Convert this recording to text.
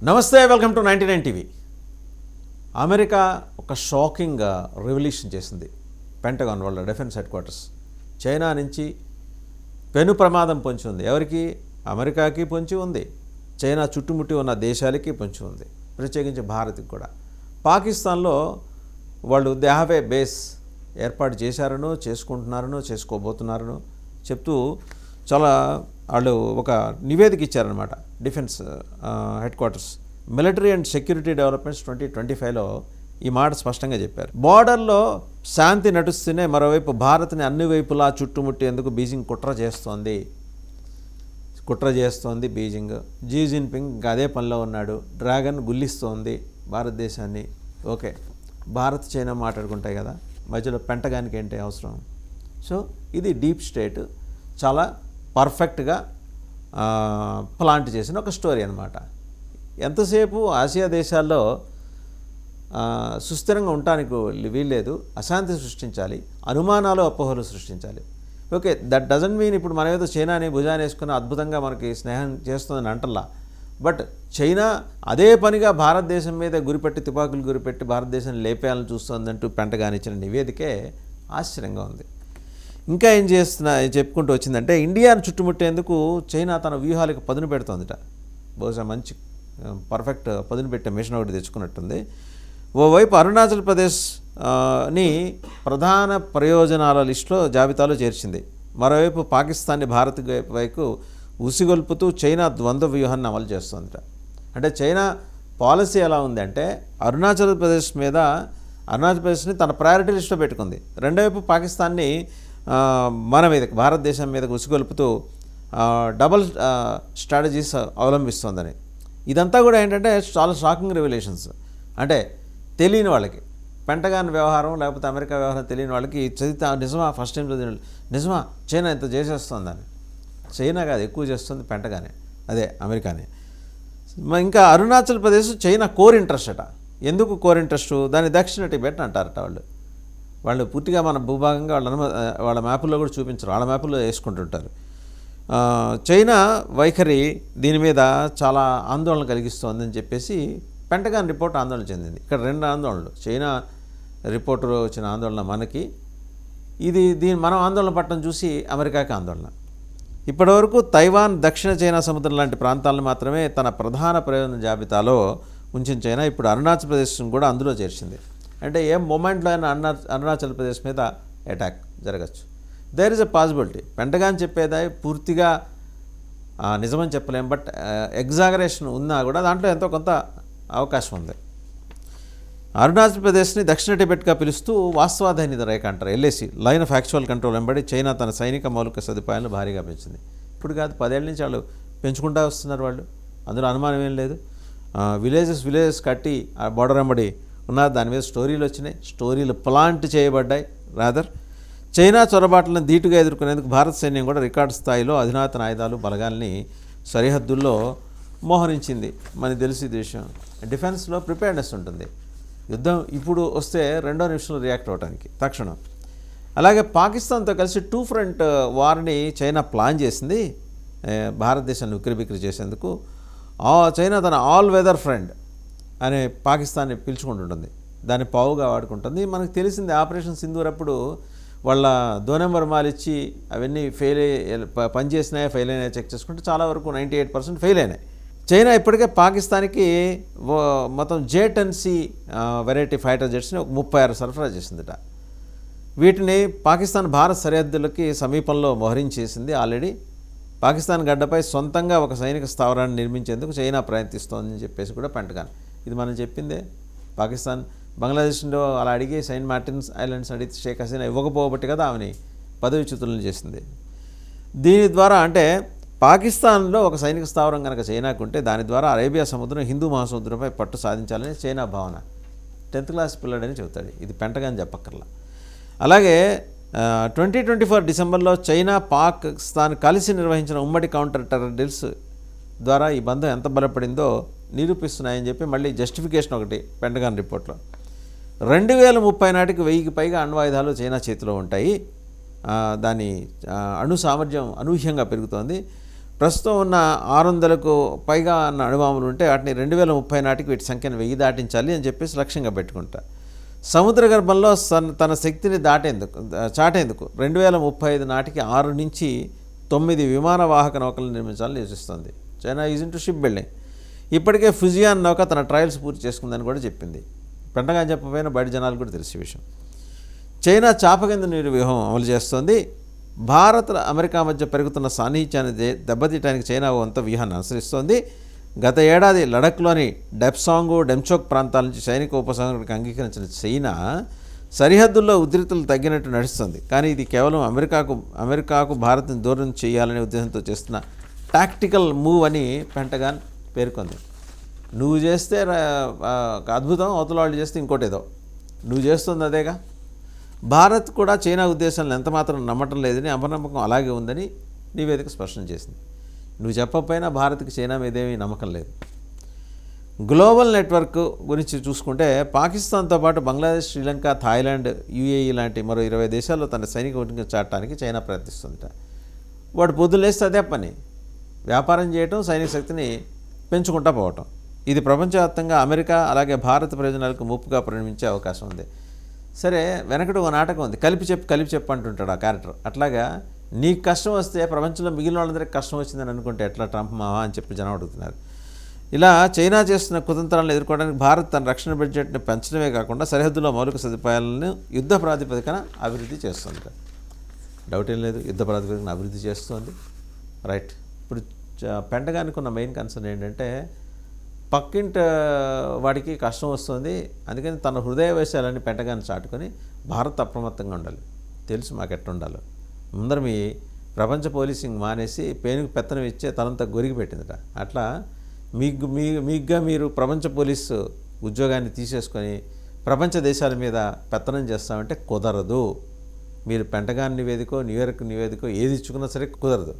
నమస్తే, welcome to 99 TV. America ఒక shocking revolution చేసింది. పెంటగాన్ వాళ్ళ డిఫెన్స్ హెడ్ క్వార్టర్స్ చైనా నుంచి పెను ప్రమాదం పొంచి ఉంది. ఎవరికి? అమెరికాకి పొంచి ఉంది, చైనా చుట్టుముట్టి ఉన్న దేశాలకి పొంచి ఉంది, ప్రత్యేకించి భారత్కి కూడా. పాకిస్తాన్లో వాళ్ళు దే హ్యావ్ ఏ బేస్ ఏర్పాటు చేశారనో చేసుకుంటున్నారనో చేసుకోబోతున్నారనో చెప్తూ చాలా వాళ్ళు ఒక నివేదిక ఇచ్చారనమాట. Defence headquarters military and security developments 2025లో ఈ మాట స్పష్టంగా చెప్పారు. బార్డర్లో శాంతి నడుస్తూనే మరోవైపు భారత్ని అన్ని వైపులా చుట్టుముట్టేందుకు బీజింగ్ కుట్ర చేస్తోంది. బీజింగ్ జీ జిన్పింగ్ ఇంకా అదే పనిలో ఉన్నాడు. డ్రాగన్ గుల్లిస్తోంది భారతదేశాన్ని. ఓకే, భారత్ చైనా మాట్లాడుకుంటాయి కదా, మధ్యలో పెంటగానికి ఏంటి అవసరం? సో ఇది డీప్ స్టేట్ చాలా పర్ఫెక్ట్గా ప్లాంట్ చేసిన ఒక స్టోరీ అనమాట. ఎంతసేపు ఆసియా దేశాల్లో సుస్థిరంగా ఉండటానికి వీల్లేదు, అశాంతి సృష్టించాలి, అనుమానాలు అపోహలు సృష్టించాలి. ఓకే, దట్ డజంట్ మీన్ ఇప్పుడు మనం ఏదో చైనాని భుజాన్ని వేసుకుని అద్భుతంగా మనకి స్నేహం చేస్తుందని అంటల్లా. బట్ చైనా అదే పనిగా భారతదేశం మీద తుపాకులు గురిపెట్టి భారతదేశాన్ని లేపేయాలని చూస్తుందంటూ పెంటగాన్ ఇచ్చిన నివేదికే ఆశ్చర్యంగా ఉంది. ఇంకా ఏం చెప్పుకుంటూ వచ్చిందంటే, ఇండియాను చుట్టుముట్టేందుకు చైనా తన వ్యూహాలకు పదును పెడుతోందిట. బహుశా మంచి పర్ఫెక్ట్ పదును పెట్టే మిషన్ ఒకటి తెచ్చుకున్నట్టుంది. ఓవైపు అరుణాచల్ ప్రదేశ్ని ప్రధాన ప్రయోజనాల లిస్టులో జాబితాలో చేర్చింది. మరోవైపు పాకిస్తాన్ని భారత్ వైపు ఉసిగొల్పుతూ చైనా ద్వంద్వ వ్యూహాన్ని అమలు చేస్తుందిట. అంటే చైనా పాలసీ ఎలా ఉందంటే, అరుణాచల్ ప్రదేశ్ని తన ప్రయారిటీ లిస్టులో పెట్టుకుంది. రెండో వైపు పాకిస్తాన్ని మన మీదకి భారతదేశం మీదకి ఉసిగొల్పుతూ డబల్ స్ట్రాటజీస్ అవలంబిస్తోందని. ఇదంతా కూడా ఏంటంటే చాలా షాకింగ్ రెవల్యూషన్స్. అంటే తెలియని వాళ్ళకి పెంటగాన్ వ్యవహారం లేకపోతే అమెరికా వ్యవహారం తెలియని వాళ్ళకి చదివితే నిజమా, ఫస్ట్ టైం చదివిన నిజమా చైనా ఇంత చేసేస్తుందని. చైనా కాదు, ఎక్కువ చేస్తుంది పెంటగానే, అదే అమెరికానే. ఇంకా Arunachal Pradesh China core interest అట. ఎందుకు కోర్ ఇంట్రెస్ట్? దాన్ని దక్షిణ టిబెట్ అంటారట. వాళ్ళు పూర్తిగా మన భూభాగంగా వాళ్ళ మ్యాపుల్లో కూడా చూపించరు, వాళ్ళ మ్యాపుల్లో వేసుకుంటుంటారు. చైనా వైఖరి దీని మీద చాలా ఆందోళన కలిగిస్తోందని చెప్పేసి పెంటగాన్ రిపోర్ట్ ఆందోళన చెందింది. ఇక్కడ రెండు ఆందోళనలు, చైనా రిపోర్టులో వచ్చిన ఆందోళన మనకి, దీని మనం ఆందోళన పట్టడం చూసి అమెరికాకి ఆందోళన. ఇప్పటివరకు తైవాన్, దక్షిణ చైనా సముద్రం లాంటి ప్రాంతాలను మాత్రమే తన ప్రధాన ప్రయోజన జాబితాలో ఉంచిన చైనా ఇప్పుడు అరుణాచల్ ప్రదేశ్ను కూడా అందులో చేర్చింది. అంటే ఏ మూమెంట్లో అయినా అరుణాచల్ ప్రదేశ్ మీద అటాక్ జరగచ్చు. There is a possibility. Pentagon చెప్పేది పూర్తిగా నిజమని చెప్పలేం, బట్ ఎగ్జాగరేషన్ ఉన్నా కూడా దాంట్లో ఎంతో కొంత అవకాశం ఉంది. అరుణాచల్ ప్రదేశ్ని దక్షిణ టిబెట్గా పిలుస్తూ వాస్తవాధీనత రేఖ అంటారు, LAC, line of actual control వెంబడి చైనా తన సైనిక మౌలిక సదుపాయాలను భారీగా పెంచింది. ఇప్పుడు కాదు, 10 ఏళ్ళ నుంచి వాళ్ళు పెంచుకుంటూ వస్తున్నారు వాళ్ళు, అందులో అనుమానం ఏం లేదు. విలేజెస్ కట్టి ఆ బోర్డర్ వెంబడి ఉన్నారు, దాని మీద స్టోరీలు వచ్చినాయి, స్టోరీలు ప్లాంట్ చేయబడ్డాయి. రాదర్ చైనా చొరబాట్లను ధీటుగా ఎదుర్కొనేందుకు భారత సైన్యం కూడా రికార్డు స్థాయిలో అధునాతన ఆయుధాలు బలగాల్ని సరిహద్దుల్లో మోహరించింది. మనకు తెలిసి విషయం, డిఫెన్స్లో ప్రిపేర్నెస్ ఉంటుంది. యుద్ధం ఇప్పుడు వస్తే 2వ నిమిషంలో రియాక్ట్ అవ్వడానికి తక్షణం. అలాగే పాకిస్తాన్తో కలిసి 2 ఫ్రంట్ వార్ని చైనా ప్లాన్ చేసింది భారతదేశాన్ని ఉక్కిరిబిక్కిరి చేసేందుకు. చైనా తన ఆల్ వెదర్ ఫ్రెండ్ అనే పాకిస్తాన్ని పిలుచుకుంటుంటుంది, దాన్ని పావుగా వాడుకుంటుంది. మనకు తెలిసింది ఆపరేషన్ సింధూర్ అప్పుడు వాళ్ళ దోనెంబర్ ఇచ్చి అవన్నీ పనిచేసినాయా ఫెయిల్ అయినాయా చెక్ చేసుకుంటే చాలా వరకు 98% ఫెయిల్ అయినాయి. చైనా ఇప్పటికే పాకిస్తాన్కి మొత్తం J-10C వెరైటీ ఫైటర్ జెట్స్ని 36 సరఫరా చేసిందిట. వీటిని పాకిస్తాన్ భారత్ సరిహద్దులకి సమీపంలో మోహరించేసింది ఆల్రెడీ. పాకిస్తాన్ గడ్డపై సొంతంగా ఒక సైనిక స్థావరాన్ని నిర్మించేందుకు చైనా ప్రయత్నిస్తోందని చెప్పేసి కూడా పెంటగాన్, ఇది మనం చెప్పిందే. పాకిస్తాన్ బంగ్లాదేశ్లో అలా అడిగి సెయింట్ మార్టిన్స్ ఐలాండ్స్ అడిగితే షేక్ హసీనా ఇవ్వకపోబట్టి కదా ఆమెని పదవిచ్యుతులను చేసింది. దీని ద్వారా అంటే పాకిస్తాన్లో ఒక సైనిక స్థావరం కనుక చైనాకు ఉంటే దాని ద్వారా అరేబియా సముద్రం, హిందూ మహాసముద్రంపై పట్టు సాధించాలని చైనా భావన. 10th క్లాస్ పిల్లడని చెబుతాడు, ఇది పెంటగాన్ చెప్పక్కర్లా. అలాగే 2024 డిసెంబర్లో చైనా, పాకిస్తాన్ కలిసి నిర్వహించిన ఉమ్మడి కౌంటర్ టెర్రర్ డ్రిల్స్ ద్వారా ఈ బంధం ఎంత బలపడిందో నిరూపిస్తున్నాయని చెప్పి మళ్ళీ జస్టిఫికేషన్ ఒకటి పెంటగాన్ రిపోర్ట్లో. 2030 నాటికి 1000కి పైగా అణ్వాయుధాలు చైనా చేతిలో ఉంటాయి, దాని అణు సామర్థ్యం అనూహ్యంగా పెరుగుతోంది. ప్రస్తుతం ఉన్న 600కు పైగా అన్న అణుబాంబులు ఉంటే వాటిని 2030 నాటికి వీటి సంఖ్యను 1000 దాటించాలి అని చెప్పేసి లక్ష్యంగా పెట్టుకుంటా. సముద్ర గర్భంలో తన శక్తిని చాటేందుకు 2035 నాటికి 6 నుంచి 9 విమాన వాహక నౌకలను నిర్మించాలని యోచిస్తుంది. China is into shipbuilding. ఇప్పటికే ఫుజియాన్ నౌక తన ట్రయల్స్ పూర్తి చేసుకుందని కూడా చెప్పింది. పెంటగాన్ చెప్పకపోయినా బయట జనాలు కూడా తెలిసే విషయం. చైనా చాపకింద నీరు వ్యూహం అమలు చేస్తోంది. భారత్ అమెరికా మధ్య పెరుగుతున్న సాన్నిహిత్యాన్ని దెబ్బతీయడానికి చైనా వంత వ్యూహాన్ని అనుసరిస్తోంది. గత ఏడాది లడఖ్లోని డెప్సాంగు డెమ్చోక్ ప్రాంతాల నుంచి సైనిక ఉపసంహరణకు అంగీకరించిన చైనా సరిహద్దుల్లో ఉద్రిక్తలు తగ్గినట్టు నడుస్తుంది. కానీ ఇది కేవలం అమెరికాకు భారత్ని దూరం చేయాలనే ఉద్దేశంతో చేస్తున్న టాక్టికల్ మూవ్ అని పెంటగాన్ పేర్కొంది. నువ్వు చేస్తే అద్భుతం, అవతల వాళ్ళు చేస్తే ఇంకోటేదో. నువ్వు చేస్తుంది అదేగా. భారత్ కూడా చైనా ఉద్దేశాలను ఎంతమాత్రం నమ్మటం లేదని, అపనమ్మకం అలాగే ఉందని నివేదిక స్పష్టం చేసింది. నువ్వు చెప్పకపోయినా భారత్కి చైనా మీదేమీ నమ్మకం లేదు. గ్లోబల్ నెట్వర్క్ గురించి చూసుకుంటే పాకిస్తాన్తో పాటు బంగ్లాదేశ్, శ్రీలంక, థాయిలాండ్, యూఏఈ లాంటి మరో 20 దేశాల్లో తన సైనిక ఉనికిని చాటడానికి చైనా ప్రయత్నిస్తుందట. వాడు పొద్దున్న లేస్తే అదే పని, వ్యాపారం చేయటం, సైనిక శక్తిని పెంచుకుంటూ పోవటం. ఇది ప్రపంచవ్యాప్తంగా అమెరికా అలాగే భారత ప్రయోజనాలకు ముప్పుగా పరిణమించే అవకాశం ఉంది. సరే, వెనకటి ఒక నాటకం ఉంది, కలిపి చెప్పు అంటుంటాడు ఆ క్యారెక్టర్. అట్లాగా నీకు కష్టం వస్తే ప్రపంచంలో మిగిలిన వాళ్ళందరికీ కష్టం వచ్చిందని అనుకుంటే ఎట్లా ట్రంప్ మావా అని చెప్పి జనం అడుగుతున్నారు. ఇలా చైనా చేస్తున్న కుతంత్రాలను ఎదుర్కోవడానికి భారత్ తన రక్షణ బడ్జెట్ని పెంచడమే కాకుండా సరిహద్దులో మౌలిక సదుపాయాలను యుద్ధ ప్రాతిపదికన అభివృద్ధి చేస్తుంది. డౌట్ ఏం లేదు, యుద్ధ ప్రాతిపదికన అభివృద్ధి చేస్తుంది. రైట్. ఇప్పుడు పెంటగానికి ఉన్న మెయిన్ కన్సర్న్ ఏంటంటే పక్కింటి వాడికి కష్టం వస్తుంది, అందుకని తన హృదయ విషయాలన్నీ పెంటగాన్ని చాటుకొని భారత్ అప్రమత్తంగా ఉండాలి. తెలుసు మాకు ఎట్లా ఉండాలో. ముందర మీ ప్రపంచ పోలీసింగ్ మానేసి పేనుకు పెత్తనం ఇచ్చే తనంతా గొరిగి పెట్టిందట. అట్లా మీగ్గా మీరు ప్రపంచ పోలీసు ఉద్యోగాన్ని తీసేసుకొని ప్రపంచ దేశాల మీద పెత్తనం చేస్తామంటే కుదరదు. మీరు పెంటగాన్ నివేదికో, న్యూయార్క్ నివేదికో ఏది ఇచ్చుకున్నా సరే కుదరదు.